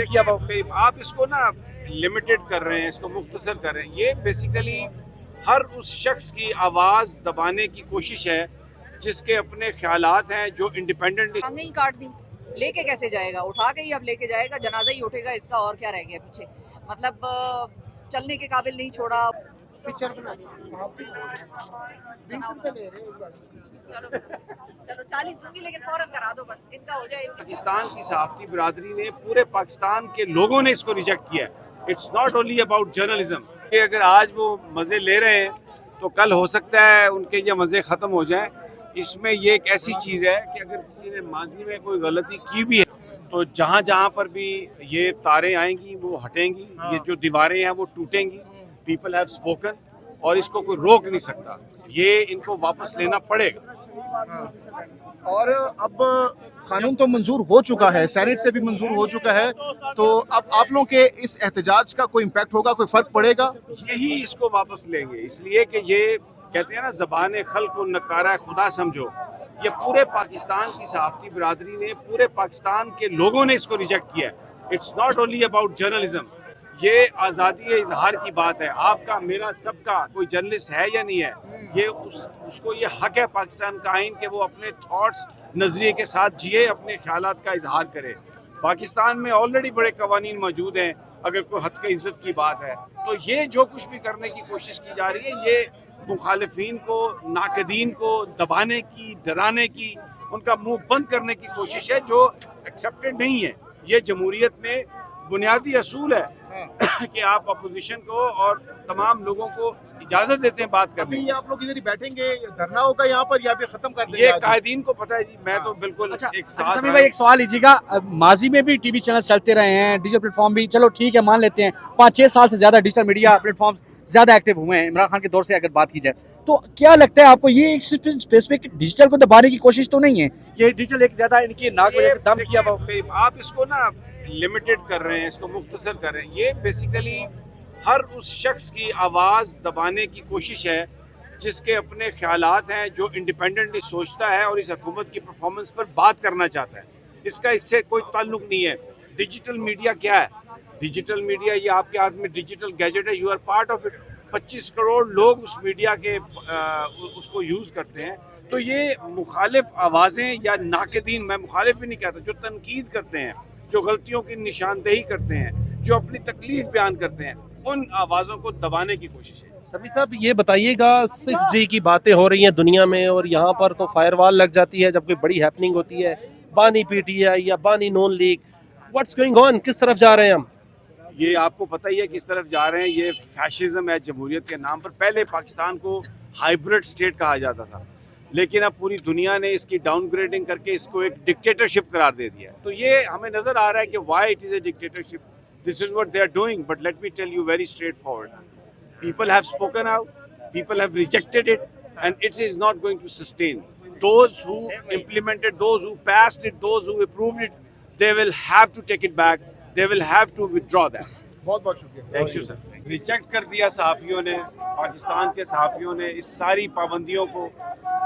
देखिए अब आप इसको ना लिमिटेड कर रहे हैं, इसको मुख्तसर कर रहे हैं। ये बेसिकली हर उस शख्स की आवाज़ दबाने की कोशिश है जिसके अपने ख्यालात हैं, जो इंडिपेंडेंट। टांगें ही काट दी, लेके कैसे जाएगा? उठा के ही अब लेके जाएगा, जनाजा ही उठेगा, इसका और क्या रह गया पीछे? मतलब चलने के काबिल नहीं छोड़ा। पिक्चर बना 20 रुपए ले रहे चलो चलो 40 दूंगी, लेकिन फौरन करा दो, बस इनका हो जाए। पाकिस्तान की सहाफ़ती बिरादरी ने, पूरे पाकिस्तान के लोगों ने इसको रिजेक्ट किया है। It's not only about journalism कि अगर आज वो मज़े ले रहे हैं तो कल हो सकता है उनके ये मज़े ख़त्म हो जाएं। इसमें ये एक ऐसी चीज़ है कि अगर किसी ने माजी में कोई गलती की भी है तो जहाँ जहाँ पर भी ये तारें आएंगी वो हटेंगी, ये जो दीवारें हैं वो टूटेंगी। पीपल हैव स्पोकन और इसको कोई रोक नहीं सकता, ये इनको वापस लेना पड़ेगा। और अब कानून तो मंजूर हो चुका है, सेनेट से भी मंजूर हो चुका है, तो अब आप लोगों के इस एहतजाज का कोई इम्पैक्ट होगा, कोई फर्क पड़ेगा? यही इसको वापस लेंगे, इसलिए कि ये कहते हैं ना, ज़बान खल्क़ को नकारा खुदा समझो। ये पूरे पाकिस्तान की सहाफ़ती बिरादरी ने, पूरे पाकिस्तान के लोगों ने इसको रिजेक्ट किया है। It's not only about journalism, ये आज़ादी इजहार की बात है। आपका, मेरा, सबका, कोई जर्नलिस्ट है या नहीं है, ये उसको ये हक है पाकिस्तान का आइन कि वो अपने थॉट्स, नज़रिए के साथ जिए, अपने ख्यालात का इजहार करे। पाकिस्तान में ऑलरेडी बड़े कवानीन मौजूद हैं अगर कोई हद के इज़्ज़त की बात है। तो ये जो कुछ भी करने की कोशिश की जा रही है, ये मुखालिफिन को, नाकदीन को दबाने की, डराने की, उनका मुंह बंद करने की कोशिश है, जो एक्सेप्टेड नहीं है। ये जमहूरियत में बुनियादी असूल है कि आप अपोजिशन को और तमाम लोगों को इजाज़त देते हैं बात करने की। ये आप लोग इधर ही बैठेंगे, धरना होगा यहाँ पर, या फिर खत्म कर देंगे? ये कायदीन को पता है जी, मैं तो बिल्कुल एक साथ। समीर भाई, एक सवाल लीजिएगा, माजी में भी टीवी चैनल चलते रहे हैं, डिजिटल प्लेटफॉर्म भी, चलो ठीक है मान लेते हैं 5-6 साल से ज्यादा डिजिटल मीडिया प्लेटफॉर्म ज्यादा एक्टिव हुए हैं इमरान खान के दौर से अगर बात की जाए, तो क्या लगता है आपको ये एक स्पेसिफिक डिजिटल को दबाने की कोशिश तो नहीं है? ये डिजिटल एक ज्यादा इनकी नाक वजह से दम किया आप इसको ना लिमिटेड कर रहे हैं, इसको मुख्तसर कर रहे हैं। ये बेसिकली हर उस शख्स की आवाज़ दबाने की कोशिश है जिसके अपने ख्यालात हैं, जो इंडिपेंडेंटली सोचता है और इस हुकूमत की परफॉर्मेंस पर बात करना चाहता है। इसका इससे कोई ताल्लुक नहीं है। डिजिटल मीडिया क्या है? डिजिटल मीडिया ये आपके हाथ में डिजिटल गैजेट है, you are part of it. 25 crore लोग उस मीडिया के उसको यूज़ करते हैं। तो ये मुखालिफ आवाज़ें या नाकदीन, मैं मुखालिफ भी नहीं कहता, जो तनकीद करते हैं, जो गलतियों की निशानदेही करते हैं, जो अपनी तकलीफ बयान करते हैं, उन आवाज़ों को दबाने की कोशिश है। समीर साहब, ये बताइएगा 6G की बातें हो रही हैं दुनिया में, और यहाँ पर तो फायरवॉल लग जाती है जब कोई बड़ी हैपनिंग होती है, बानी PTI या बानी नून लीग, व्हाट्स गोइंग ऑन? किस तरफ जा रहे हैं हम? ये आपको पता ही है किस तरफ जा रहे हैं। ये फैशिज्म है जमहूरियत के नाम पर। पहले पाकिस्तान को हाइब्रिड स्टेट कहा जाता था, लेकिन अब पूरी दुनिया ने इसकी डाउनग्रेडिंग करके इसको एक डिक्टेटरशिप करार दे दिया। तो ये हमें नज़र आ रहा है कि why it is a dictatorship, this is what they are doing. But let me tell you very straightforward, people have spoken out, people have rejected it, and it is not going to sustain. Those who implemented, those who passed it, those who approved it, they will have to take it back, they will have to withdraw that. बहुत बहुत शुक्रिया। Thank you sir. Reject कर दिया सहाफ़ियों ने, पाकिस्तान के सहाफ़ियों ने इस सारी पाबंदियों को,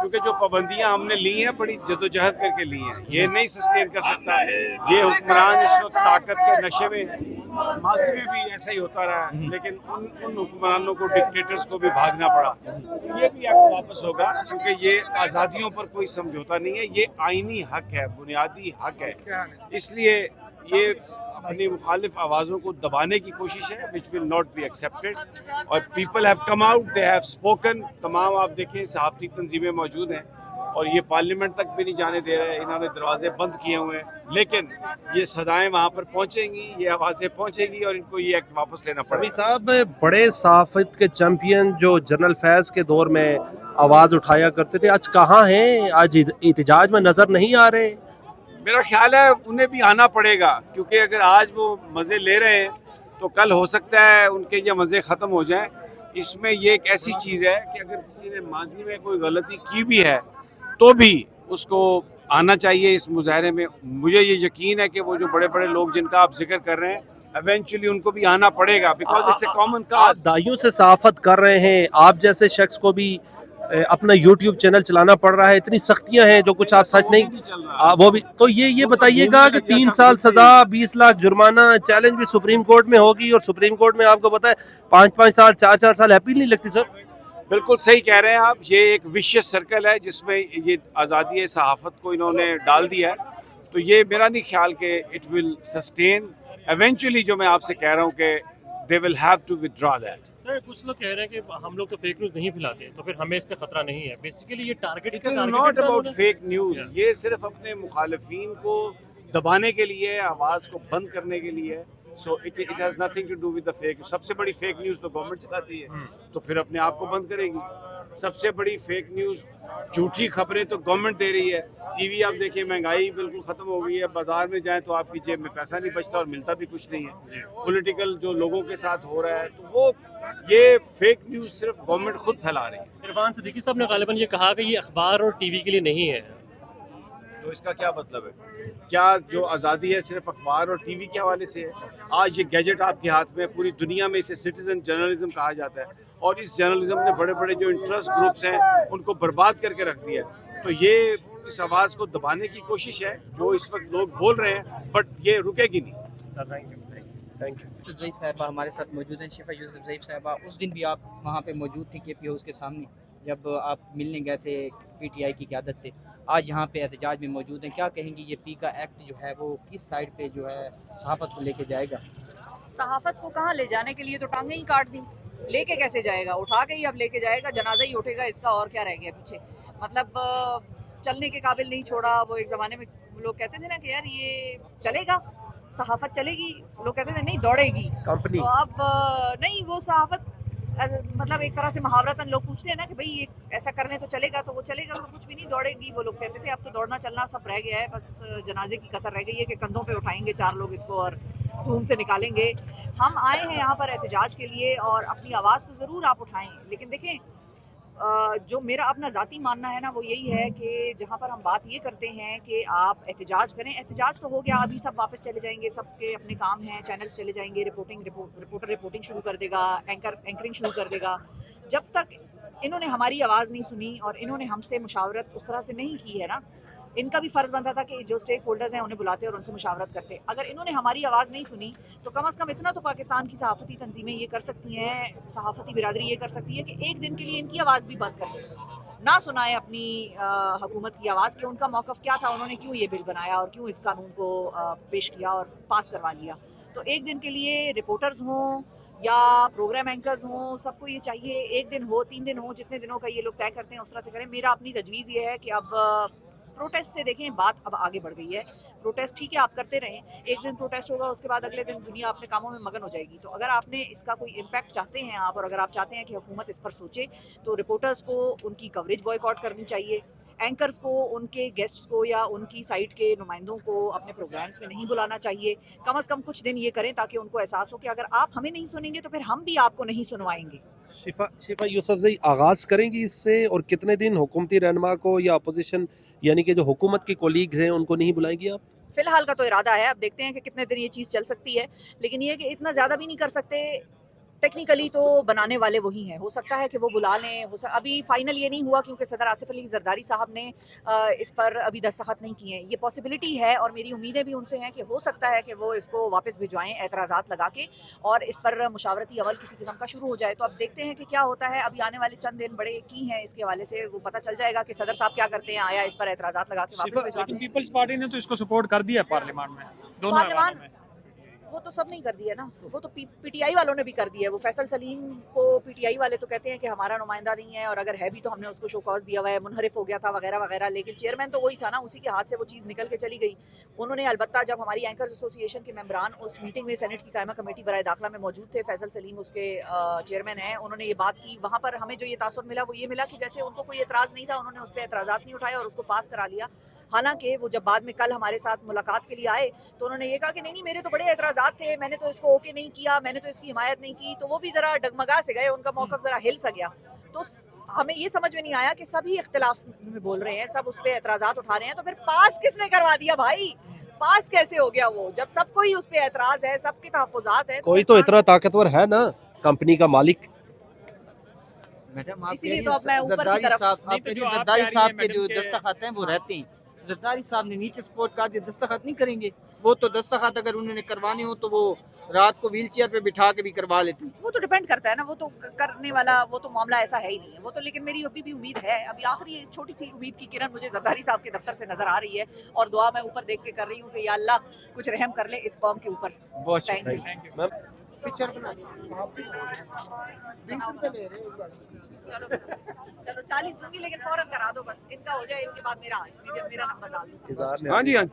क्योंकि जो पाबंदियां हमने ली हैं बड़ी जदोजहद करके ली हैं, ये नहीं सस्टेन कर सकता है। ये हुक्मरान इस वक्त ताकत के नशे में हैं। माजी में भी ऐसा ही होता रहा, लेकिन उन हुक्मरानों को, डिक्टेटर्स को भी भागना पड़ा। ये भी अब वापस होगा, क्योंकि ये आज़ादियों पर कोई समझौता नहीं है, ये आईनी हक है, बुनियादी हक है। इसलिए ये अपनी मुखालिफ आवाज़ों को दबाने की कोशिश है, which will not be accepted. और people have come out, they have spoken. तमाम आप देखें सहाफ़ती तंजीमें मौजूद हैं, और ये पार्लियामेंट तक भी नहीं जाने दे रहे, इन्होंने दरवाजे बंद किए हुए हैं। लेकिन ये सदाएं वहाँ पर पहुँचेंगी, ये आवाज़ें पहुँचेंगी, और इनको ये एक्ट वापस लेना समीर पड़ेगा। साहब, बड़े सहाफ़त के चैंपियन जो जनरल फैज़ के दौर में आवाज़ उठाया करते थे, आज कहाँ हैं? आज एहतजाज में नज़र नहीं आ रहे। मेरा ख्याल है उन्हें भी आना पड़ेगा, क्योंकि अगर आज वो मज़े ले रहे हैं तो कल हो सकता है उनके ये मज़े ख़त्म हो जाएं। इसमें ये एक ऐसी चीज़ है कि अगर किसी ने माजी में कोई गलती की भी है तो भी उसको आना चाहिए इस मुजाहरे में। मुझे ये यकीन है कि वो जो बड़े बड़े लोग जिनका आप जिक्र कर रहे हैं, इवेंचुअली उनको भी आना पड़ेगा, बिकॉज इट्स ए कॉमन आप काज। दाइयों से सहाफ़त कर रहे हैं, आप जैसे शख्स को भी अपना यूट्यूब चैनल चलाना पड़ रहा है, इतनी सख्तियां हैं जो कुछ आप सच नहीं वो भी। तो ये बताइएगा कि 3 साल सजा, 20 लाख जुर्माना, चैलेंज भी सुप्रीम कोर्ट में होगी, और सुप्रीम कोर्ट में आपको पता है 5-5 साल 4-4 साल अपील नहीं लगती सर। बिल्कुल सही कह रहे हैं आप, ये एक विशियस सर्कल है जिसमें ये आज़ादी सहाफ़त को इन्होंने डाल दिया है। तो ये मेरा नहीं ख्याल कि इट विल सस्टेन एवेंचुअली, जो मैं आपसे कह रहा हूँ कि they will have to withdraw that. Sir कुछ लोग कह रहे हैं कि हम लोग तो फेक न्यूज़ नहीं फैलाते, तो फिर हमें इससे खतरा नहीं है। बेसिकली ये target it is not about fake news, ये सिर्फ अपने मुखालिफिन को दबाने के लिए, आवाज़ को बंद करने के लिए। So it has nothing to do with the fake. सबसे बड़ी फेक न्यूज़ तो गवर्नमेंट चलाती है, तो फिर अपने आप को बंद करेगी। सबसे बड़ी फेक न्यूज़, झूठी खबरें तो गवर्नमेंट दे रही है। टीवी आप देखिए, महंगाई बिल्कुल ख़त्म हो गई है, बाजार में जाएं तो आपकी जेब में पैसा नहीं बचता और मिलता भी कुछ नहीं है। पॉलिटिकल जो लोगों के साथ हो रहा है, तो वो ये फेक न्यूज़ सिर्फ गवर्नमेंट खुद फैला रही है। इरफान सिद्दीकी साहब ने गालिबन ये कहा कि ये अखबार और टीवी के लिए नहीं है। तो इसका क्या मतलब है? क्या जो आज़ादी है सिर्फ अखबार और टीवी के हवाले से है? आज ये गैजेट आपके हाथ में, पूरी दुनिया में इसे सिटीजन जर्नलिज्म कहा जाता है, और इस जर्नलिज्म ने बड़े बड़े जो इंटरेस्ट ग्रुप्स हैं उनको बर्बाद करके रख दिया है। तो ये इस आवाज़ को दबाने की कोशिश है जो इस वक्त लोग बोल रहे हैं, बट ये रुकेगी नहीं। Thank you. यूसुफ साहबा हमारे साथ मौजूद हैं, शिफा यूसुफ साहबा। उस दिन भी आप वहाँ पे मौजूद थी केपी हाउस के सामने, जब आप मिलने गए थे पीटीआई की क़यादत से। आज यहाँ पे एहतजाज में मौजूद हैं, क्या कहेंगी ये पी का एक्ट जो है वो किस साइड पे जो है सहाफ़त को लेके जाएगा? सहाफत को कहाँ ले जाने के लिए तो टांगें ही काट दी, लेके कैसे जाएगा? उठा के ही अब लेके जाएगा, जनाजा ही उठेगा, इसका और क्या रह गया पीछे? मतलब चलने के काबिल नहीं छोड़ा। वो एक ज़माने में लोग कहते थे ना कि यार ये चलेगा, सहाफत चलेगी, लोग कहते थे नहीं दौड़ेगी कंपनी। तो अब नहीं, वो सहाफत मतलब एक तरह से मुहावरतन लोग पूछते हैं ना कि भाई ये ऐसा करने तो चलेगा, तो वो चलेगा, तो कुछ भी नहीं दौड़ेगी। वो लोग कहते थे अब तो दौड़ना चलना सब रह गया है, बस जनाजे की कसर रह गई है कि कंधों पे उठाएंगे 4 लोग इसको और धूम से निकालेंगे। हम आए हैं यहाँ पर एहतजाज के लिए, और अपनी आवाज़ तो ज़रूर आप उठाएं, लेकिन देखें जो मेरा अपना ज़ाती मानना है ना वो यही है कि जहाँ पर हम बात ये करते हैं कि आप एहतजाज करें, एहतजाज तो हो गया, अभी सब वापस चले जाएंगे, सबके अपने काम हैं, चैनल्स चले जाएंगे, रिपोर्टर रिपोर्टिंग शुरू कर देगा, एंकरिंग शुरू कर देगा। जब तक इन्होंने हमारी आवाज़ नहीं सुनी और इन्होंने हमसे मुशावरत उस तरह से नहीं की है ना, इनका भी फ़र्ज़ बनता था कि जो स्टेक होल्डर्स हैं उन्हें बुलाते और उनसे मुशावरत करते। अगर इन्होंने हमारी आवाज़ नहीं सुनी तो कम अज़ कम इतना तो पाकिस्तान की सहाफ़ती तंजीमें ये कर सकती हैं, सहाफ़ती बिरादरी ये कर सकती है कि एक दिन के लिए इनकी आवाज़ भी बंद कर दें, ना सुनाए अपनी हुकूमत की आवाज़ कि उनका मौक़िफ़ क्या था, उन्होंने क्यों ये बिल बनाया और क्यों इस कानून को पेश किया और पास करवा लिया। तो एक दिन के लिए रिपोर्टर्स हों या प्रोग्राम एंकर्स हों, सबको ये चाहिए 1 दिन हो, 3 दिन हो, जितने दिनों का ये लोग तय करते हैं उस तरह से करें। मेरा अपनी तजवीज़ ये है कि अब प्रोटेस्ट से देखें बात अब आगे बढ़ गई है। प्रोटेस्ट ठीक है आप करते रहें, एक दिन प्रोटेस्ट होगा, उसके बाद अगले दिन दुनिया अपने कामों में मगन हो जाएगी। तो अगर आपने इसका कोई इम्पैक्ट चाहते हैं आप, और अगर आप चाहते हैं कि हुकूमत इस पर सोचे, तो रिपोर्टर्स को उनकी कवरेज बॉयकॉट करनी चाहिए, एंकर्स को उनके गेस्ट्स को या उनकी साइट के नुमाइंदों को अपने प्रोग्राम्स में नहीं बुलाना चाहिए। कम अज़ कम कुछ दिन ये करें ताकि उनको एहसास हो कि अगर आप हमें नहीं सुनेंगे तो फिर हम भी आपको नहीं सुनवाएंगे। शिफा यूसुफजई आगाज़ करेंगी इससे, और कितने दिन हुकूमती रहनुमा को या अपोजिशन यानी कि जो हुकूमत के कोलीग्स हैं उनको नहीं बुलाएंगी आप? फ़िलहाल का तो इरादा है, अब देखते हैं कि कितने दिन ये चीज़ चल सकती है, लेकिन ये कि इतना ज़्यादा भी नहीं कर सकते। टेक्निकली तो बनाने वाले वही हैं, हो सकता है कि वो बुला लें, अभी फाइनल ये नहीं हुआ क्योंकि सदर आसिफ अली जरदारी साहब ने इस पर अभी दस्तखत नहीं किए हैं। ये पॉसिबिलिटी है और मेरी उम्मीदें भी उनसे हैं कि हो सकता है कि वो इसको वापस भिजवाएं एतराज़ात लगा के, और इस पर मुशावरती अमल किसी किस्म का शुरू हो जाए। तो अब देखते हैं कि क्या होता है। अभी आने वाले चंद दिन बड़े की हैं इसके हवाले से, वो पता चल जाएगा कि सदर साहब क्या करते हैं, आया इस पर एतराज़ात लगा के वापस भिजवाते हैं। पीपल्स पार्टी ने तो इसको सपोर्ट कर दिया पार्लियामेंट में, दोनों पार्लियामेंट में। वो तो सब नहीं कर दिया ना, वो तो पीटीआई वालों ने भी कर दिया है। वो फैसल सलीम को पीटीआई वाले तो कहते हैं कि हमारा नुमाइंदा नहीं है, और अगर है भी तो हमने उसको शोकॉज दिया हुआ है, मुनहरिफ हो गया था वगैरह वगैरह, लेकिन चेयरमैन तो वही था ना, उसी के हाथ से वो चीज़ निकल के चली गई। उन्होंने अलबत्ता जब हमारी एंकर्स एसोसिएशन के मेंबरान उस मीटिंग में सेनेट की कायमा कमेटी बराए दाखिला में मौजूद थे, फैसल सलीम उसके चेयरमैन हैं, उन्होंने ये बात की। वहाँ पर हमें जो ये तासुर मिला वो ये मिला कि जैसे उनको कोई एतराज़ नहीं था, उन्होंने उस पर एतराज़ात नहीं उठाया और उसको पास करा लिया। हालांकि वो जब बाद में कल हमारे साथ मुलाकात के लिए आए तो उन्होंने ये कहा कि नहीं मेरे तो बड़े एतराज़ात थे, मैंने तो इसको ओके नहीं किया, मैंने तो इसकी हिमायत नहीं की। तो वो भी ज़रा डगमगा से गए, उनका मौक़िफ़ ज़रा हिल सा गया। तो हमें ये समझ में नहीं आया कि सभी इख्तिलाफ में बोल रहे हैं, सब उस पर एतराज़ात उठा रहे हैं, तो फिर पास किसने करवा दिया भाई? पास कैसे हो गया वो, जब सबको ही उस पर एतराज़ है, सबके तहफ़्फ़ुज़ात हैं? कोई तो इतना ताकतवर है ना, कंपनी का मालिक। मैडम आप इसीलिए कह तो अब मैं रही हैं ऊपर की जरदारी तरफ- साहब, नहीं आप तो कह रही जो हैं आप जरदारी कह रही साहब हैं के जो मैडम के- दस्तखत हैं वो रहते हैं, जरदारी साहब ने नीचे सपोर्ट कर दिया, दस्तखत नहीं करेंगे वो तो। दस्तखत अगर उन्होंने करवानी हो तो वो रात को व्हील चेयर पे बिठा के भी करवा लेते हैं। वो तो डिपेंड करता है ना, वो तो करने वाला वो तो मामला ऐसा है ही नहीं है वो तो। लेकिन मेरी अभी भी उम्मीद है, अभी आखिरी एक छोटी सी उम्मीद की किरण मुझे जरदारी साहब के दफ्तर से नजर आ रही है, और दुआ मैं ऊपर देख के कर रही हूँ कि या अल्लाह कुछ रहम कर ले इस कौम के ऊपर। बहुत thank you. Thank you. Picture बना 20 रुपए ले रहे चलो चलो 40 दूंगी, लेकिन फौरन करा दो बस, इनका हो जाए, इनके बाद मेरा नंबर डाल दो। हाँ जी हाँ